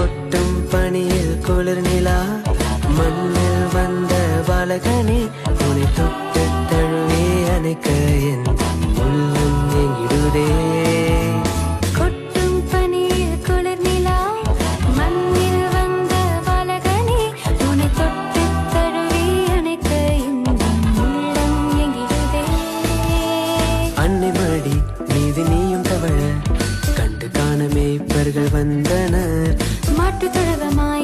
கொட்டும் பனியில் குளிர் நிலா மண்ணில் வந்த பாலகனே உன்னை தொட்டு தழுவி அணைக்க என் உள்ளம் எங்கிடுதே. கொட்டும் பனியில் குளிர் நிலா மண்ணில் வந்த பாலகனே உன்னை தொட்டு தழுவி அணைக்க என் உள்ளம் எங்கிடுதே. அன்னை மடி மீது நீயும் தவழ கண்டு காண மேய்ப்பர்கள் வந்தனர். மாட்டு தொழுவமாய்